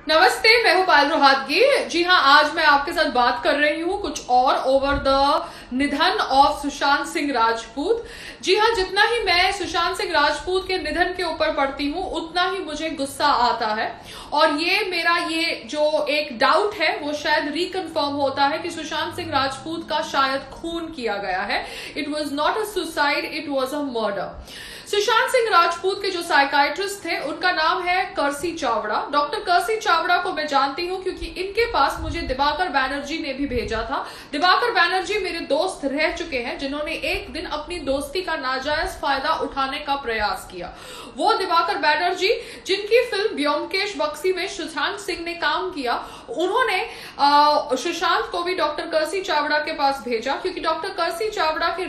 नमस्ते, मैं हूं पायल रोहातगी। जी हाँ, आज मैं आपके साथ बात कर रही हूँ कुछ और ओवर द निधन ऑफ सुशांत सिंह राजपूत। जी हाँ, जितना ही मैं सुशांत सिंह राजपूत के निधन के ऊपर पढ़ती हूँ उतना ही मुझे गुस्सा आता है। और ये मेरा ये जो एक डाउट है वो शायद रिकन्फर्म होता है कि सुशांत सिंह राजपूत का शायद खून किया गया है। It was not a suicide, it was a murder. Sushant Singh Rajput के जो साइकाइट्रिस्ट थे उनका नाम है कर्सी चावड़ा। डॉक्टर कर्सी चावड़ा को मैं जानती हूँ क्योंकि इनके पास मुझे दिवाकर बैनर्जी ने भी भेजा था। दिवाकर बैनर्जी मेरे दोस्त रह चुके हैं जिन्होंने एक दिन अपनी दोस्ती का नाजायज फायदा उठाने का प्रयास किया। वो दिवाकर बैनर्जी जिनकी फिल्म ब्योमकेश बक्सी में सुशांत सिंह ने काम किया, उन्होंने सुशांत को भी डॉक्टर कर्सी चावड़ा के पास भेजा क्योंकि डॉक्टर कर्सी चावड़ा के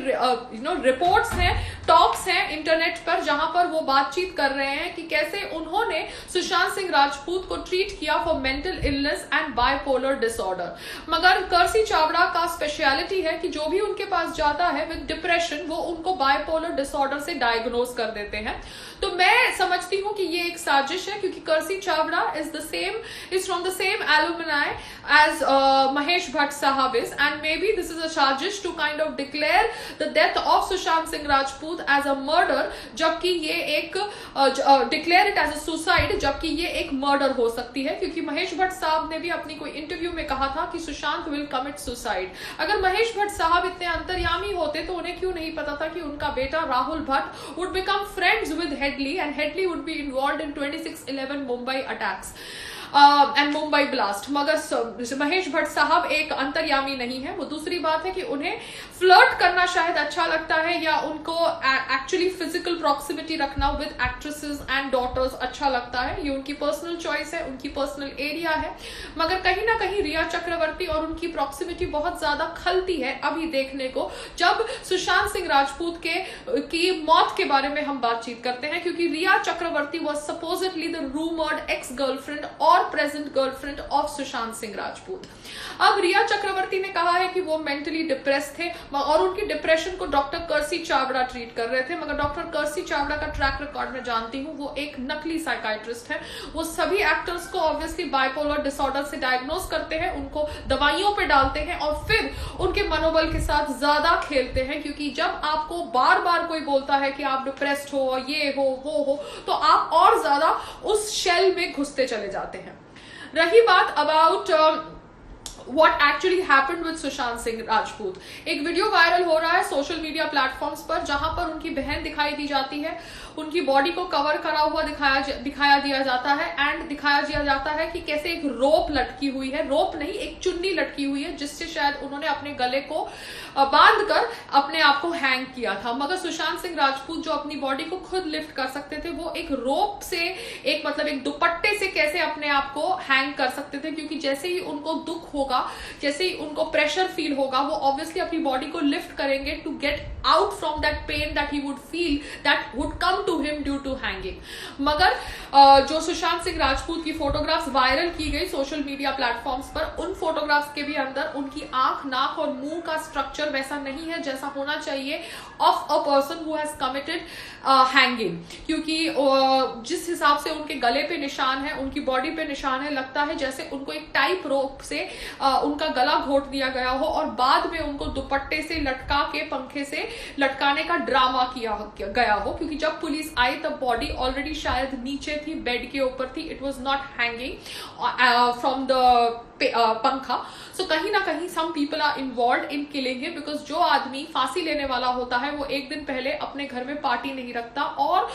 रिपोर्ट्स हैं, टॉक्स हैं इंटरनेट पर जहां पर वो बातचीत कर रहे हैं कि कैसे उन्होंने सुशांत सिंह राजपूत को ट्रीट किया for mental illness and bipolar disorder. मगर कर्सी चावड़ा का स्पेशलिटी है कि जो भी उनके पास जाता है विद डिप्रेशन वो उनको बाइपोलर डिसऑर्डर से डायग्नोज कर देते हैं। तो मैं समझती हूँ कि ये एक साजिश है क्योंकि Kersi Chavda is from the same alumni as Mahesh Bhatt साहब is, and maybe this is a साजिश to kind of declare the death of Sushant Singh Rajput as a murder, जबकि ये एक declare it as a suicide, जबकि ये एक मर्डर हो सकती है। क्योंकि महेश भट्ट साहब ने भी अपनी कोई इंटरव्यू में कहा था कि सुशांत विल कमिट सुसाइड। अगर महेश भट्ट साहब इतने अंतर्यामी होते तो उन्हें क्यों नहीं पता था कि उनका बेटा Rahul Bhatt would become friends with Headley and Headley would be involve in 26/11 Mumbai attacks and Mumbai blast. मगर महेश भट्ट साहब एक अंतर्यामी नहीं है। वो दूसरी बात है कि उन्हें फ्लर्ट करना शायद अच्छा लगता है या उनको एक्चुअली फिजिकल प्रॉक्सिमिटी रखना विद एक्ट्रेसेस एंड डॉटर्स अच्छा लगता है। ये उनकी पर्सनल चॉइस है, उनकी पर्सनल एरिया है। मगर कहीं ना कहीं रिया चक्रवर्ती और उनकी प्रॉक्सिमिटी बहुत ज्यादा खलती है अभी देखने को, जब सुशांत सिंह राजपूत की मौत के बारे में हम बातचीत करते हैं, क्योंकि Rhea Chakraborty was supposedly the rumoured ex girlfriend और present girlfriend of Sushant Singh Rajput. अब रिया चक्रवर्ती ने कहा है कि वो मेंटली डिप्रेस थे और उनकी डिप्रेशन को डॉक्टर कर्सी चावड़ा ट्रीट कर रहे थे। मगर डॉक्टर कर्सी चावड़ा का ट्रैक रिकॉर्ड में जानती हूँ, वो एक नकली साइकाइट्रिस्ट है। वो सभी एक्टर्स को ऑब्वियसली बाइपोलर डिसऑर्डर से डायग्नोज करते हैं, उनको दवाइयों पे डालते हैं और फिर उनके मनोबल के साथ ज्यादा खेलते हैं। क्योंकि जब आपको बार बार कोई बोलता है कि आप डिप्रेस्ड हो, ये हो, वो हो, तो आप और ज्यादा उस शेल में घुसते चले जाते हैं। रही बात about what actually happened with Sushant Singh Rajput, एक वीडियो वायरल हो रहा है सोशल मीडिया प्लेटफॉर्म्स पर जहां पर उनकी बहन दिखाई दी जाती है, उनकी बॉडी को कवर करा हुआ दिखाया दिया जाता है एंड दिखाया दिया जाता है कि कैसे एक रोप लटकी हुई है, रोप नहीं एक चुन्नी लटकी हुई है जिससे शायद उन्होंने अपने गले को बांध कर अपने आप को हैंग किया था। मगर सुशांत सिंह राजपूत जो अपनी बॉडी को खुद लिफ्ट कर सकते थे, वो एक रोप से एक दुपट्टे से कैसे अपने आप को हैंग कर सकते थे, क्योंकि जैसे ही उनको दुख होगा, जैसे ही उनको प्रेशर फील होगा, वो ऑब्वियसली अपनी बॉडी को लिफ्ट करेंगे to get out from that pain that he would feel that would come to him due to hanging. मगर जो सुशांत सिंह राजपूत की फोटोग्राफ्स वायरल की गई सोशल मीडिया प्लेटफॉर्म्स पर, उन फोटोग्राफ्स के भी अंदर उनकी आंख, नाक और मुंह का स्ट्रक्चर वैसा नहीं है जैसा होना चाहिए of a person who has committed hanging. क्योंकि जिस हिसाब से उनके गले पे निशान है, उनकी बॉडी पे निशान है, लगता है जैसे उनको एक टाइप रोप से उनका गला घोट दिया गया हो और बाद में उनको दुपट्टे से लटका के पंखे से लटकाने का ड्रामा किया गया हो। क्योंकि जब पुलिस आई तब बॉडी ऑलरेडी शायद नीचे थी, बेड के ऊपर थी, it was not hanging from the पंखा। सो कहीं ना कहीं some people are involve in killing him, because जो आदमी फांसी लेने वाला होता है वो एक दिन पहले अपने घर में पार्टी नहीं रखता और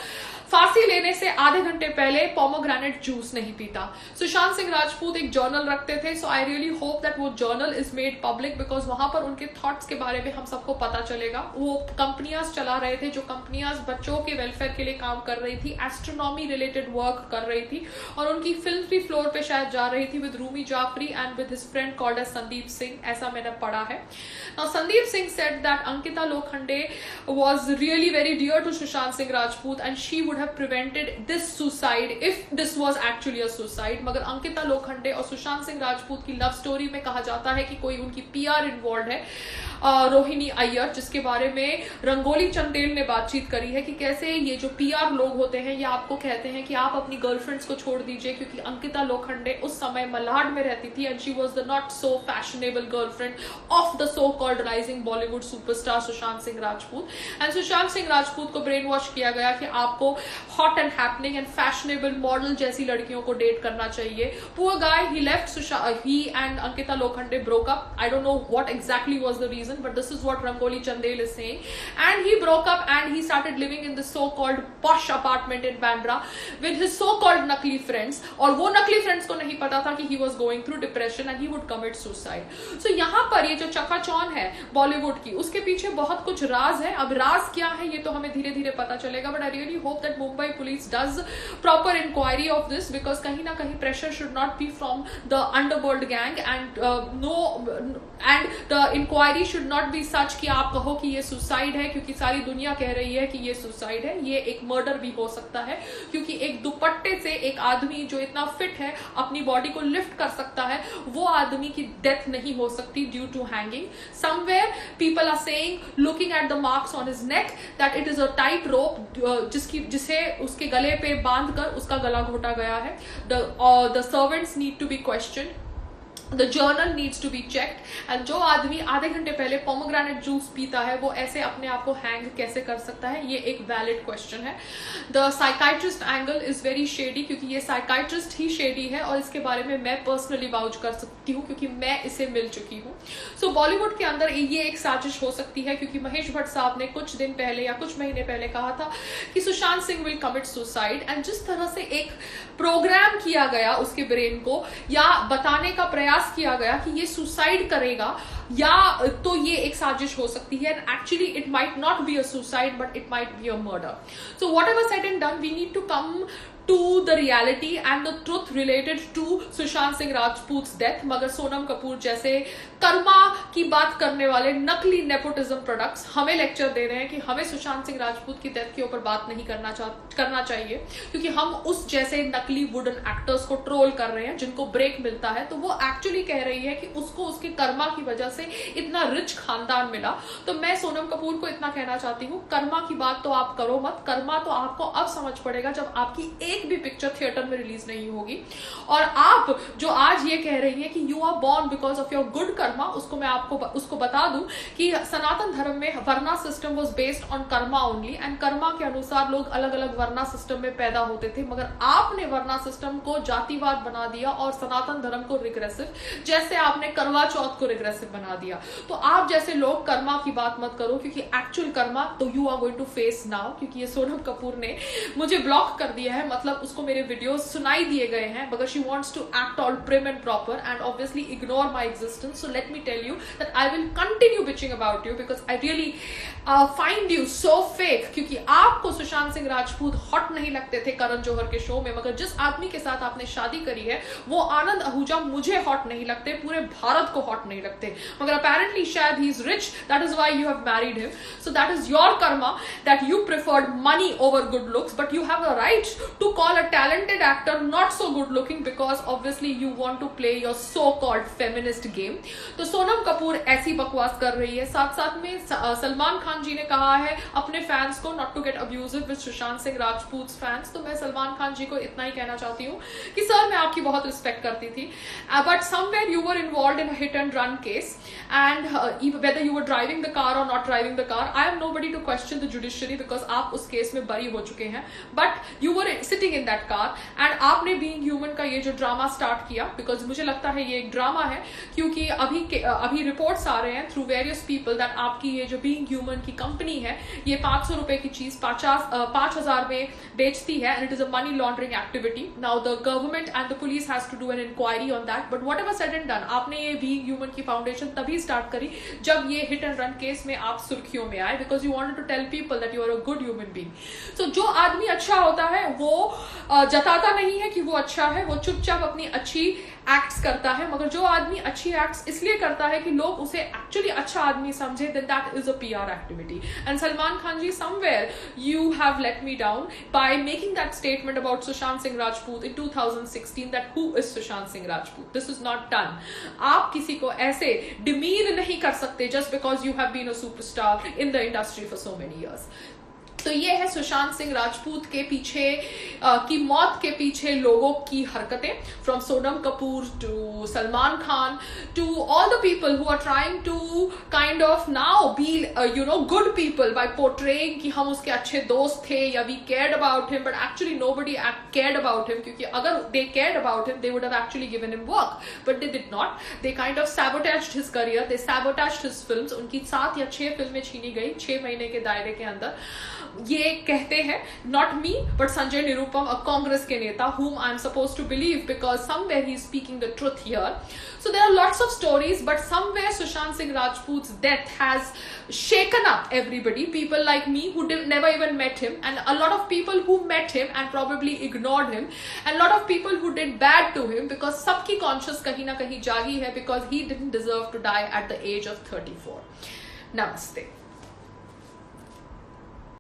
फांसी लेने से आधे घंटे पहले पोमोग्रेनेट जूस नहीं पीता। सुशांत सिंह राजपूत एक जर्नल रखते थे, सो आई रियली होप दैट वो journal is made public, because वहां पर उनके थॉट्स के बारे में हम सबको पता चलेगा। वो कंपनियां चला रहे थे, जो कंपनियां बच्चों के वेलफेयर के लिए काम कर रही थी, एस्ट्रोनॉमी रिलेटेड वर्क कर रही थी, और उनकी फिल्म भी फ्लोर पे शायद जा रही थी with Rumi Jafri and with his friend called as Sandeep Singh, ऐसा मैंने पढ़ा है। Now Sandeep Singh said that Ankita Lokhande was really very dear to Sushant Singh Rajput and she would would have prevented this suicide if this was actually a suicide. मगर अंकिता लोखंडे और सुशांत सिंह राजपूत की love story में कहा जाता है कि कोई उनकी पीआर इन्वॉल्व है, रोहिणी अय्यर, जिसके बारे में रंगोली चंदेल ने बातचीत करी है कि कैसे ये जो पीआर लोग होते हैं ये आपको कहते हैं कि आप अपनी गर्लफ्रेंड्स को छोड़ दीजिए, क्योंकि अंकिता लोखंडे उस समय मलाड में रहती थी and she was the not so fashionable girlfriend of the so called rising Bollywood superstar Sushant Singh Rajput. And Sushant Singh Rajput को ब्रेन वॉश किया गया कि आपको hot and happening and fashionable model जैसी लड़कियों को डेट करना चाहिए. Poor guy, he left, he and Ankita Lokhande broke up. I don't know what exactly was the reason, but this is what Rangoli Chandel is saying. And he broke up and he started living in this so-called posh apartment in Bandra with his so-called नकली friends. और वो नकली friends को नहीं पता था कि he was going through depression and he would commit suicide. So यहाँ पर ये जो चकाचौंध है बॉलीवुड की, उसके पीछे बहुत कुछ राज है. अब राज क्या है ये तो हमें धीरे धीरे पता चलेगा, but I really hope that Mumbai police does proper inquiry of this, because कहीं ना कहीं pressure should not be from the underworld gang and and the inquiry should not be such कि आप कहो कि ये सुसाइड है, क्योंकि सारी दुनिया कह रही है कि ये सुसाइड है. ये एक मर्डर भी हो सकता है, क्योंकि एक दुपट्टे से एक आदमी जो इतना फिट है अपनी बॉडी को लिफ्ट कर सकता है, वो आदमी की डेथ नहीं हो सकती due to hanging. Somewhere people are saying, looking at the marks on his neck, that it is a tight rope जिसे उसके गले पे बांध कर उसका गला घोटा गया है. The servants need to be question, The journal needs to be checked. And जो आदमी आधे घंटे पहले पोमोग्रेनेट जूस पीता है वो ऐसे अपने आप को हैंग कैसे कर सकता है, ये एक वैलिड क्वेश्चन है. The psychiatrist angle is very shady, क्योंकि ये साइकाइट्रिस्ट ही शेडी है और इसके बारे में मैं पर्सनली वाउच कर सकती हूँ क्योंकि मैं इसे मिल चुकी हूँ. सो बॉलीवुड के अंदर ये एक साजिश हो सकती है, क्योंकि महेश भट्ट साहब ने कुछ दिन पहले या कुछ महीने पहले कहा था कि Sushant Singh will commit suicide. And जिस तरह से एक प्रोग्राम किया गया उसके ब्रेन को, या बताने का प्रयास किया गया कि ये सुसाइड करेगा, या तो ये एक साजिश हो सकती है. And actually it might not be a suicide but it might be a murder. So whatever said and done, we need to come to the reality and the truth related to Sushant Singh Rajput death. मगर सोनम कपूर जैसे कर्मा की बात करने वाले नकली nepotism products हमें lecture दे रहे हैं कि हमें सुशांत सिंह राजपूत की डेथ के ऊपर बात नहीं करना चाहिए, क्योंकि हम उस जैसे नकली वुडन एक्टर्स को ट्रोल कर रहे हैं जिनको ब्रेक मिलता है. तो वो एक्चुअली कह रही है कि उसको उसके कर्मा की वजह से इतना रिच खानदान मिला. तो मैं सोनम कपूर को इतना कहना चाहती हूँ, कर्मा की बात तो आप करो मत. कर्मा तो आपको अब समझ पड़ेगा जब आपकी एक भी पिक्चर थिएटर में रिलीज नहीं होगी. और आप जो आज ये कह रही हैं कि you are born because of your good karma, उसको मैं आपको उसको बता दूं कि सनातन धर्म में varna system was based on karma only, and karma के अनुसार लोग अलग अलग वर्ना सिस्टम में पैदा होते थे. मगर आपने वर्ना सिस्टम को जातिवाद बना दिया और सनातन धर्म को रिग्रेसिव, जैसे आपने करवा चौथ को रिग्रेसिव बना दिया. तो आप जैसे लोग कर्मा की बात मत करो, क्योंकि एक्चुअल कर्मा तो you are going to face now. क्योंकि ये सोनम कपूर ने मुझे ब्लॉक कर दिया है, मतलब उसको मेरे वीडियोस सुनाई दिए गए हैं, because she wants to act all prim and proper and obviously ignore my existence. So let me tell you that I will continue bitching about you because I really find you so fake. क्योंकि आपको Sushant Singh Rajput hot नहीं लगते थे करण जौहर के show में, मगर जिस आदमी के साथ आपने शादी करी है वो आनंद आहूजा मुझे हॉट नहीं लगते, पूरे भारत को हॉट नहीं लगते. मगर apparently शायद he is rich, that is why you have married him. So that is your karma that you preferred money over good looks, but you have a right to call a talented actor not so good looking because obviously you want to play your so called feminist game. तो सोनम कपूर ऐसी बकवास कर रही है. साथ साथ में सलमान खान जी ने कहा है अपने फैंस को not to get abusive with Sushant Singh Rajput fans. तो मैं सलमान खान जी को इतना ही कहना चाहती हूँ कि सर मैं आपकी बहुत रिस्पेक्ट करती थी, but somewhere you were involved in a hit and run case, and whether you were driving the car or not driving the car, I am nobody to question the judiciary because आप उस case में बरी हो चुके हैं. But you were sitting in that car and आपने being human का ये जो ड्रामा स्टार्ट किया, बिकॉज मुझे लगता है ये एक ड्रामा है, क्योंकि अभी रिपोर्ट्स आ रहे हैं थ्रू वेरियस पीपल दैट आपकी ये जो बीइंग ह्यूमन की कंपनी है ये 500 रुपए की चीज 5,000 में बेचती है, and it is a money laundering activity. Now the government and the police has to do an inquiry on that. But whatever said and done, आपने ये बीइंग ह्यूमन की फाउंडेशन तभी स्टार्ट करी जब ये हिट एंड रन केस में आप सुर्खियों में आए, because you wanted to tell people that you are a good human being. So जो आदमी अच्छा होता है वो जताता नहीं है कि वो अच्छा है, वो चुपचाप अपनी अच्छी एक्ट्स करता है। मगर जो आदमी अच्छी एक्ट्स इसलिए करता है कि लोग उसे एक्चुअली अच्छा आदमी समझे, then that is a PR activity. And Salman Khan ji, somewhere you have let me down by making that statement about Sushant Singh Rajput in 2016 that who is Sushant Singh Rajput. This is not done. आप किसी को ऐसे demean नहीं कर सकते just because you have been a superstar in the industry for so many years. तो ये है सुशांत सिंह राजपूत के पीछे की मौत के पीछे लोगों की हरकतें, from Sonam Kapoor to Salman Khan to all the people who are trying to kind of now be good people by portraying कि हम उसके अच्छे दोस्त थे या we cared about him, but actually nobody cared about him, क्योंकि अगर they cared about him they would have actually given him work, but they did not. They kind of sabotaged his career, they sabotaged his films. उनकी 7 या 6 फिल्में छीनी गई 6 महीने के दायरे के अंदर. ये कहते हैं not me but Sanjay Nirupam, a Congress के नेता whom I am supposed to believe because somewhere he is speaking the truth here. So there are lots of stories, but somewhere Sushant Singh Rajput's death has shaken up everybody. People like me who never even met him, and a lot of people who met him and probably ignored him, and a lot of people who did bad to him because सबकी conscious कहीं ना कहीं जागी है because he didn't deserve to die at the age of 34. Namaste.